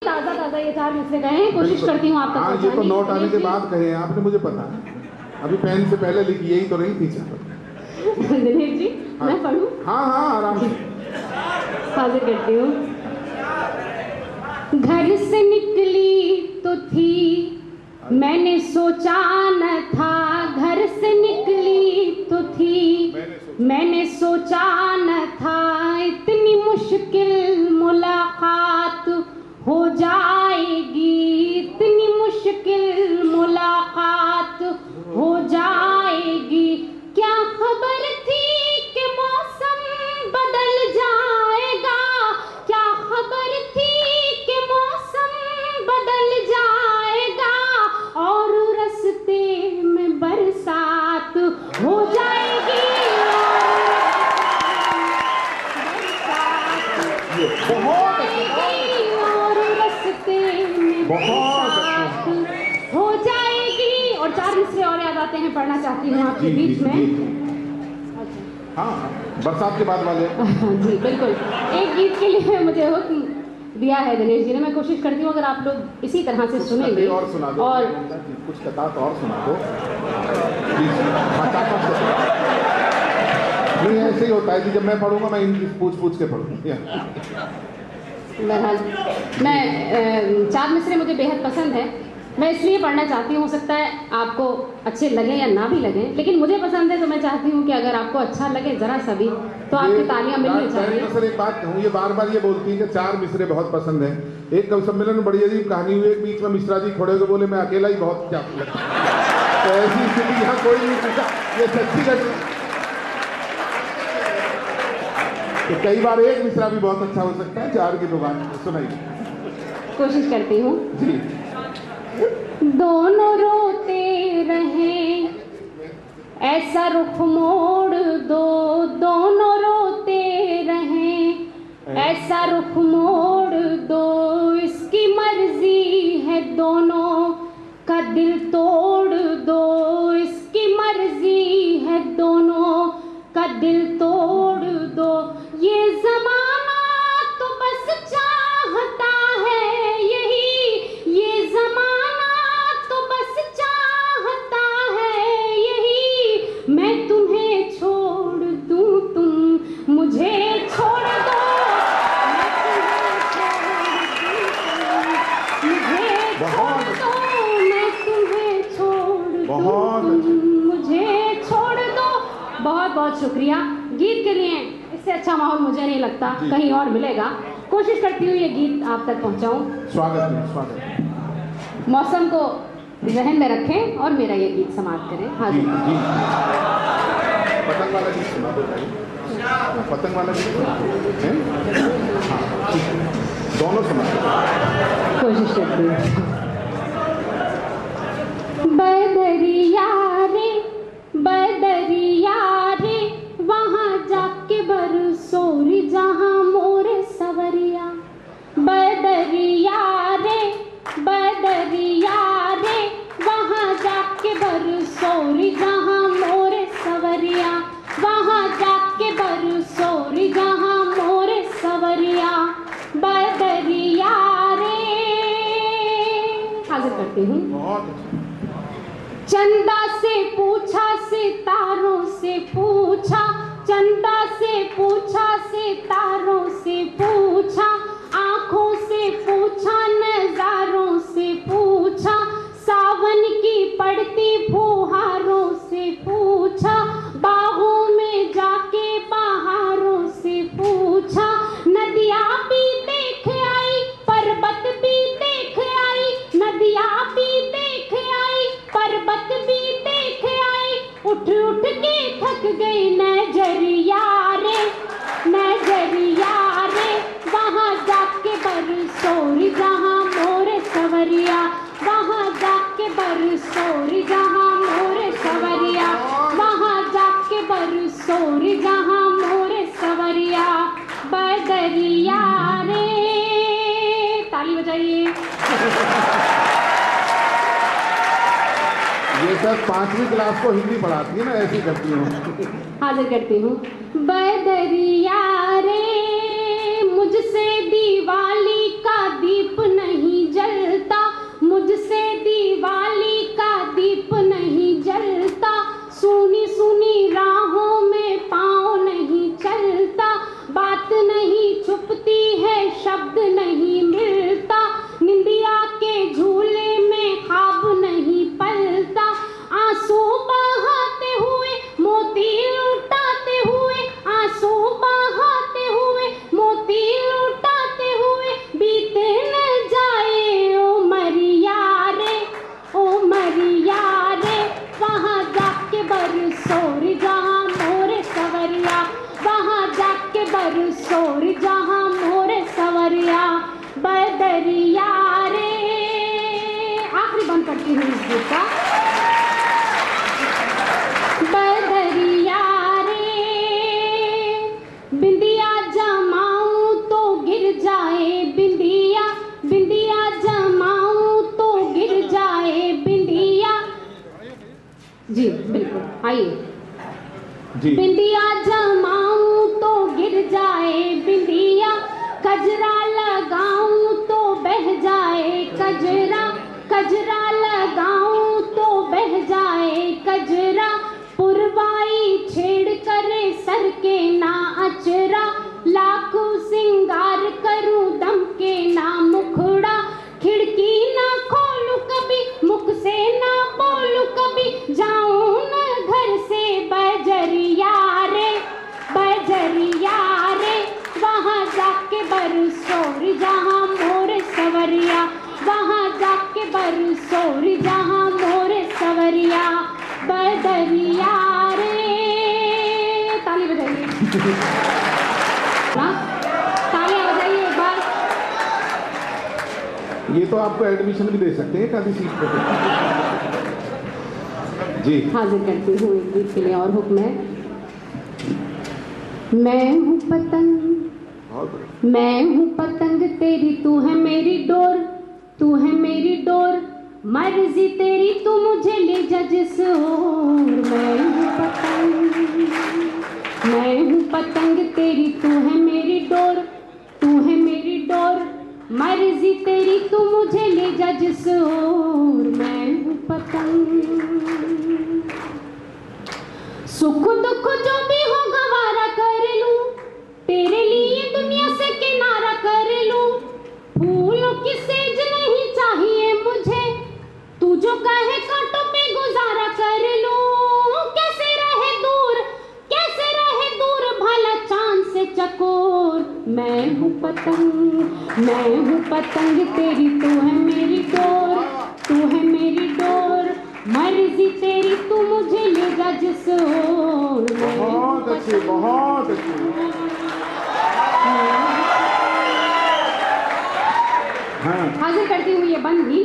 ताज़ा ताज़ा ये 4 मिसरे गए हैं, कोशिश करती हूँ आप तक हाँ, ये तो नोट आने के बाद कहे हैं आपने, मुझे पता है। अभी पेन से पहले लिखी यही तो नहीं थी। दिनेश जी, मैं पढ़ूँ? हाँ हाँ, आराम से हाजिर करती हूँ। घर से निकली तो थी, मैंने सोचा न था। घर से निकली तो थी, मैंने सोचा न था। इतनी मुश्किल मुलाकात हो जाएगी, इतनी मुश्किल मुलाकात हो जाएगी। क्या खबर थी कि मौसम बदल जाएगा, क्या खबर थी कि मौसम बदल जाएगा और रास्ते में बरसात हो जाएगी। और रास्ते में बरसात हो जाएगी। और 4 मिसरे और याद आते हैं, पढ़ना चाहती हूँ आपके बीच में। हाँ, बरसात के बाद वाले। जी बिल्कुल, एक गीत के लिए मुझे हुक्म दिया है दिनेश जी ने। मैं कोशिश करती हूँ अगर आप लोग इसी तरह से सुनेंगे और सुना दो, और कुछ कतार और सुना दो। नहीं, ऐसे ही होता है कि जब मैं पढ़ूंगा मैं इनकी पूछ के पढ़ूंगा। बहरहाल मैं 4 मिसरे मुझे बेहद पसंद है, मैं इसलिए पढ़ना चाहती हूँ। हो सकता है आपको अच्छे लगे या ना भी लगे, लेकिन मुझे पसंद है तो मैं चाहती हूँ कि अगर आपको अच्छा लगे जरा सा भी तो आपकी तालियां मिलनी चाहिए। सर एक बात कहूँ, ये बार बार ये बोलती है कि 4 मिसरे बहुत पसंद है। एक कवि सम्मेलन में बड़ी अजीब कहानी हुई, एक बीच में मिश्रा जी खड़े होकर बोले मैं अकेला ही बहुत क्या लगता। तो ऐसी स्थिति यहाँ कोई नहीं पूछा, ये सच्ची घटना। तो कई बार एक मिसरा भी बहुत अच्छा हो सकता है। 4 की तो बात सुनाइए। कोशिश करती हूँ जी। दोनों रोते रहे ऐसा रुख मोड़ दो, दोनों रोते रहे ऐसा रुख मोड़ दो। इसकी मर्जी है दोनों का दिल तोड़ दो, इसकी मर्जी है दोनों का दिल तोड़ दो। ये जमाना तो बस चाहता है यही, ये जमाना तो बस चाहता है यही। मैं तुम्हें छोड़ दूं, तुम मुझे छोड़ दो। मैं तुम्हें छोड़ दूं, तुम मुझे छोड़ दो। बहुत बहुत शुक्रिया। गीत के लिए इससे अच्छा माहौल मुझे नहीं लगता कहीं और मिलेगा। कोशिश करती हूँ ये गीत आप तक पहुँचाऊँ। स्वागत है, स्वागत। मौसम को जहन में रखें और मेरा ये गीत समाप्त करें। हाँ जी, पतंग वाला गीत सुना दो। पतंग वाला गीत सुना दो। दोनों सुना दो। कोशिश करती हूँ। बदरिया रे बदरिया रे, वहाँ जाके बरसोरी जहाँ मोरे सवरिया। बदरिया रे बदरिया रे, वहाँ जाके बरसोरी जहाँ मोरे सवरिया। वहाँ जाके बरसोरी जहाँ मोरे सवरिया। बदरिया रे। हाजिर करती हूँ। चंदा से पूछा सितारों से पूछा, चंदा से पूछा सितारों से पूछा। आँखों से पूछा नजारों से पूछा, सावन की पड़ती फुहारों से पूछा। बागों में जाके बहारों से पूछा। नदियाँ भी देख आई पर्वत भी देख आई, नदियाँ भी देख आई पर्वत भी देख आई। उठ उठ के थक गई नजरिया रे नजरिया रे, वहाँ जाके बरसोरी जहाँ मोरे सवरिया। वहाँ जाके बरसोरी जहाँ मोरे सवरिया। वहाँ जाके बरसोरी जहाँ मोरे सवरिया। बदरिया रे। ताली बजाइए। ये सर 5वीं क्लास को हिंदी पढ़ाती है ना, ऐसी करती हूँ। हाजिर करती हूँ। बदरिया रे, मुझसे दिवाली का दीप नहीं दिवाली का दीप नहीं जलता, सुनी सुनी राहों में पाँव नहीं चलता, बात नहीं छुपती है शब्द नहीं मिलता, निंदिया के झूले में ख्वाब नहीं पलता, आंसू बहाते हुए मोती लुटाते हुए, आंसू बहाते हुए मोती लुटाते हुए, बीते न जाए ओ मरिया रे, ओ मरिया रे, वहाँ जाके बरसोर जहाँ मोरे सवरिया, वहाँ जाके बरसोर जहाँ मोरे सवरिया, बदरिया रे। आखिरी बंद करती हूँ इस गीत का। बदरिया रे, बिंदिया जमाऊं तो गिर जाए बिंदिया, बिंदिया जमाऊं तो गिर जाए बिंदिया। जी बिल्कुल, आइए। बिंदिया जमाऊं तो गिर जाए बिंदिया, कजरा लगाऊं तो बह जाए कजरा, कजरा लगाऊं तो बह जाए कजरा, पुरवाई छेड़ करे सर के ना अचरा, लाखों सिंगार करूं दम के ना मुखड़ा, खिड़की ना खोलूं कभी मुख से ना बोलूं कभी, जाऊं न घर से बजरिया रे, बजरिया रे, वहाँ जाके बरसोर जहाँ मोरे सवरिया, वहाँ जाके बरसोर जहाँ मोरे सवरिया, बदरिया रे। ताली बजाइए, तालियां बजाइए एक बार। ये तो आपको एडमिशन भी दे सकते हैं काफी सीट पे। जी हाजिर करती हूँ एक गीत के लिए और हुक्म है। मैं हूँ पतंग, मैं हूँ पतंग तेरी, तू है मेरी डोर, तू है मेरी डोर, मर्जी तेरी तू मुझे ले जा जिस ओर। मैं हूँ पतंग, मैं हूँ पतंग तेरी, तू है मेरी डोर, तू है मेरी डोर, मर्जी तेरी तू मुझे ले जा जिस ओर। मैं हूँ पतंग, सुख दुख जो भी हो गवारा कर लूं, तेरे लिए दुनिया से किनारा कर लूं, फूलों की सेज नहीं चाहिए मुझे, तू जो कहे कांटों पे गुजारा कर लूं। कैसे रहे दूर, कैसे रहे दूर भला चांद से चकोर। मैं हूँ पतंग, मैं हूँ पतंग तेरी, तू है मेरी डोर, तू है मेरी डोर, मर्जी तेरी तू मुझे ले जा जिस ओर। बहुत अच्छे, बहुत अच्छे। हाँ। हाजिर करती हूँ ये बंदी।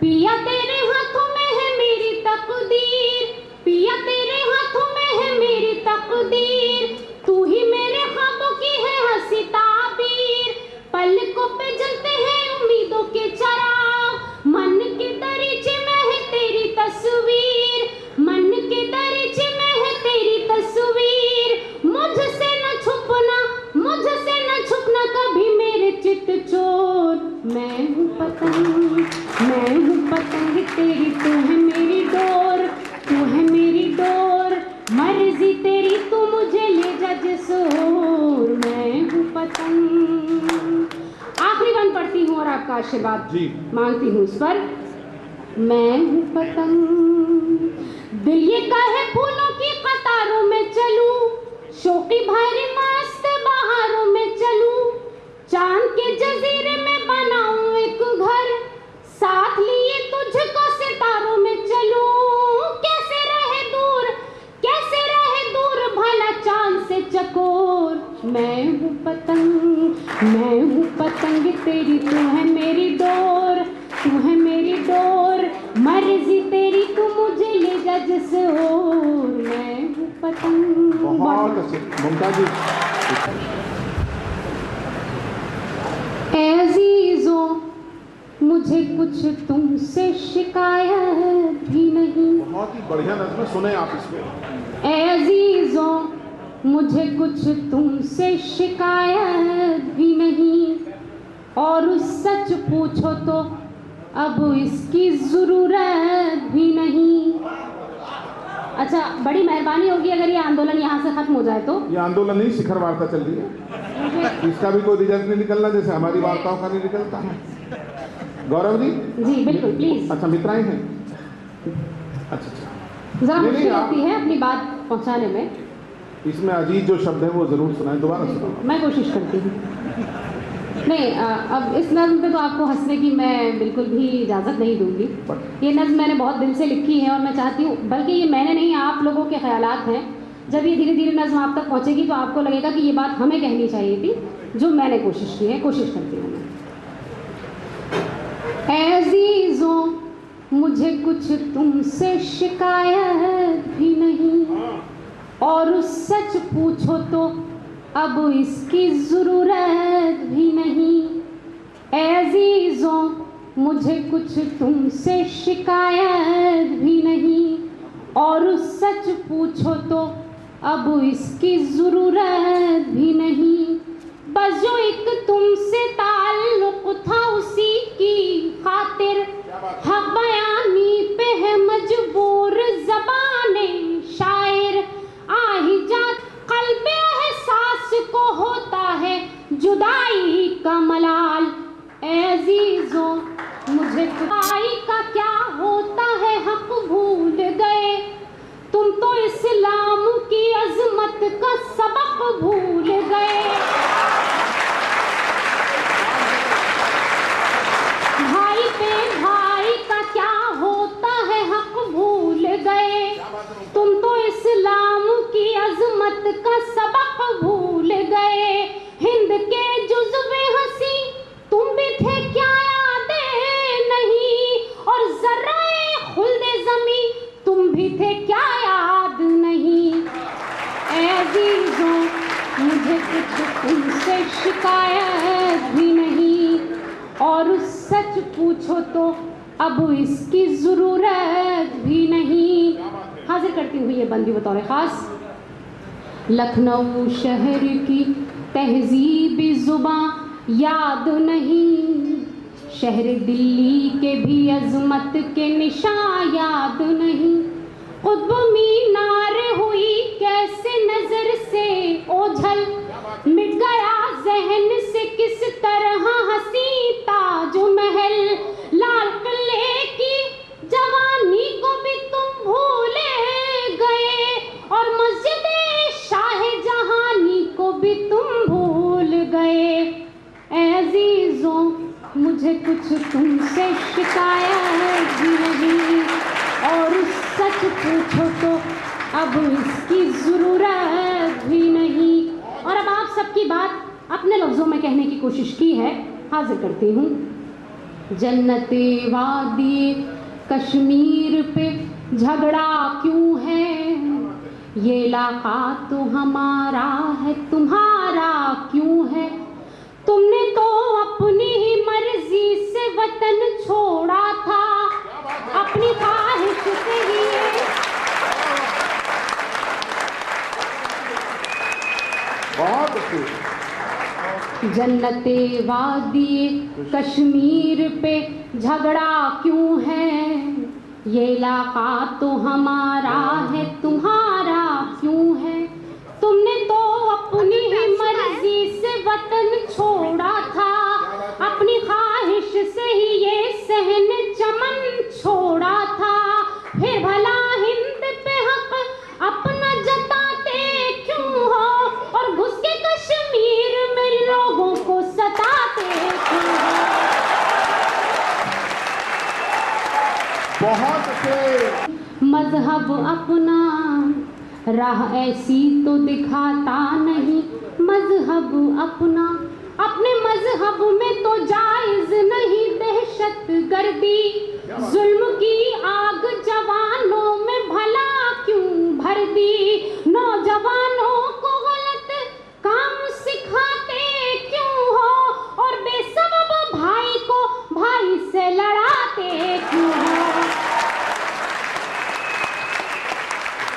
पिया तेरे हाथों में है मेरी तकदीर, पिया तेरे हाथों में है मेरी तकदीर, तू ही मेरे ख्वाबों की है हंसी ताबीर, पलकों पे जलते हैं उम्मीदों के चिराग, मन के दरीचे में है तेरी तस्वीर, मन के दरीचे में है तेरी तस्वीर, मुझसे न छुपना, मुझसे न छुपना कभी मेरे चित चोर। मैं हूँ पतंग, मैं हूँ पतंग तेरी, तू है मेरी डोर, तू है मेरी डोर, मर्जी तेरी तू मुझे ले जा जिस ओर। मैं हूँ पतंग। आखिरी बंद पढ़ती हूँ और आपका आशीर्वाद जी मांगती हूँ इस पर। मैं हूँ पतंग, दिल ये कहे फूलों की कतारों में चलूं, शौकी भरी मस्त बहारों में चलूं, चांद के जजीरे में बनाऊं एक घर, साथ लिए तुझको सितारों में चलूं। कैसे रहे दूर, कैसे रहे दूर भला चांद से चकोर। मैं हूँ पतंग, मैं हूँ पतंग तेरी, तू है मेरी डोर, तू है मेरी डोर, मर्जी तेरी तू मुझे ले जा जिस ओर। मैं हूँ पतंग। बहुत अच्छे। मुमताज जी। ऐ अजीजों मुझे कुछ तुमसे शिकायत भी नहीं, बहुत ही बढ़िया नज़्म सुने आप इसमें। ऐ अजीजों मुझे कुछ तुमसे शिकायत भी नहीं, और सच पूछो तो अब इसकी ज़रूरत भी नहीं। अच्छा, बड़ी मेहरबानी होगी अगर ये आंदोलन यहाँ से खत्म हो जाए तो। ये आंदोलन नहीं, शिखर वार्ता चल रही है, इसका भी कोई रिजल्ट नहीं निकलना जैसे हमारी वार्ताओं का नहीं निकलता है। गौरव जी। जी बिल्कुल, प्लीज। अच्छा, मित्राएं हैं। अच्छा, जरा नहीं, मुश्किल आप- होती है अपनी बात पहुंचाने में। इसमें अजीत जो शब्द है वो जरूर सुनाएं, दोबारा सुनाओ। मैं कोशिश करती हूँ। नहीं, अब इस नज़्म पे तो आपको हंसने की मैं बिल्कुल भी इजाज़त नहीं दूंगी। ये नज़्म मैंने बहुत दिल से लिखी है और मैं चाहती हूँ, बल्कि ये मैंने नहीं, आप लोगों के ख्यालात हैं। जब ये धीरे धीरे नज़्म आप तक पहुँचेगी तो आपको लगेगा कि ये बात हमें कहनी चाहिए थी, जो मैंने कोशिश की है। कोशिश करती हूँ मैं। ऐ अज़ीज़ों, मुझे कुछ तुमसे शिकायत भी नहीं, और सच पूछो तो अब इसकी ज़रूरत भी नहीं। ऐ अज़ीज़ों, मुझे कुछ तुमसे शिकायत भी नहीं, और सच पूछो तो अब इसकी ज़रूरत भी नहीं। बस जो एक तुमसे ताल्लुक़ था उसी की खातिर हक़ बयानी पे है मजबूर ज़बाने शायर। आ ही जात क़ल्बे एहसास को होता है जुदाई का मलाल। ऐ अज़ीज़ों, मुझे खुदाई का क्या होता है हक़ भूल गए। तुम तो इस्लाम की अज़मत का सबक भूल गए। भाई पे भाई का क्या होता है हक़ भूल गए। तुम तो इस्लाम की अज़मत का सबक भूल गए। हिंद के जुज़्वे हंसी तुम भी थे क्या यादें नहीं, और ज़र्रे खुल्दे ज़मी तुम भी थे क्या याद नहीं। ऐ अज़ीज़ों, मुझे कुछ तुमसे शिकायत भी नहीं, और सच पूछो तो अब इसकी ज़रूरत भी नहीं। हाजिर करती हुई ये बंदी बतौर ख़ास। लखनऊ शहर की तहज़ीबी ज़ुबां याद नहीं, शहर दिल्ली के भी अज़मत के निशान याद नहीं। क़ुत्ब मीनार हुई कैसे नज़र से ओझल, मिट गया ज़हन से किस तरह हंसी ताज महल। लाल किले की जवानी को भी तुम भूले गए, और मस्जिद शाह जहानी को भी तुम भूल गए। ऐ अज़ीज़ों, मुझे कुछ तुमसे शिकायत भी नहीं, और सच पूछो तो अब इसकी ज़रूरत भी नहीं। और अब आप सबकी बात अपने लफ्ज़ों में कहने की कोशिश की है, हाजिर करती हूँ। जन्नते वादी कश्मीर पे झगड़ा क्यों है, ये इलाका तो हमारा है तुम्हारा क्यों है। तुमने तो अपनी ही मर्जी से वतन छोड़ा था, अपनी ख्वाहिश से ही। बहुत अच्छी। जन्नते वादी कश्मीर पे झगड़ा क्यों है, ये इलाका तो हमारा है तुम्हारा क्यों है। तुमने तो अपनी ही मर्जी से वतन छोड़ा था, अपनी ख्वाहिश से ही ये सहन चमन छोड़ा था। फिर भला हिंद पे हक अपना जताते क्यों हो, और घुस के कश्मीर में लोगों को सताते क्यों हो। बहुत अच्छे। मजहब अपना राह ऐसी तो दिखाता नहीं, मजहब अपना अपने मजहब में तो जायज नहीं दहशत गर्दी। जुल्म की आग जवानों में भला क्यों भर दी, नौजवानों को गलत काम सिखाते क्यों हो, और बेसबब भाई को भाई से लड़ाते क्यों हो।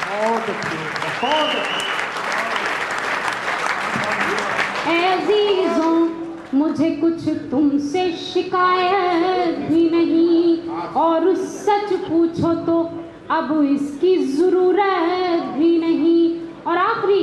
बहुत अच्छी, बहुत अच्छी। ऐ अज़ीज़ों, मुझे कुछ तुमसे शिकायत भी नहीं, और सच पूछो तो अब इसकी ज़रूरत भी नहीं। और आखिरी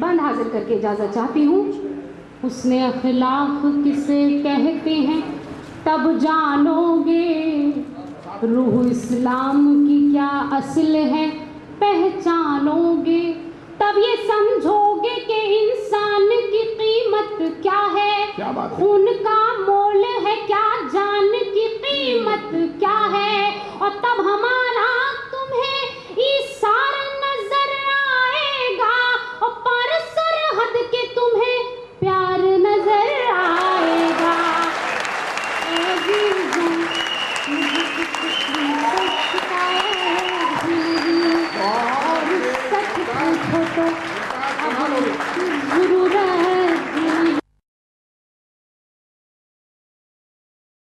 बंद हाजिर करके इजाज़त चाहती हूँ। उसने अखलाक किसे कहते हैं तब जानोगे, रूह इस्लाम की क्या असल है पहचानोगे, तब ये समझोगे कि इंसान की कीमत क्या है, क्या बात है। खून का मोल है क्या, जान की कीमत क्या है, और तब हमारा तुम्हें ईसार नजर आएगा, और पर सरहद के तुम्हें प्यार नजर आएगा। अजीजों, मुझे कुछ तुमसे शिकायत भी नहीं, और सच पूछो तो अब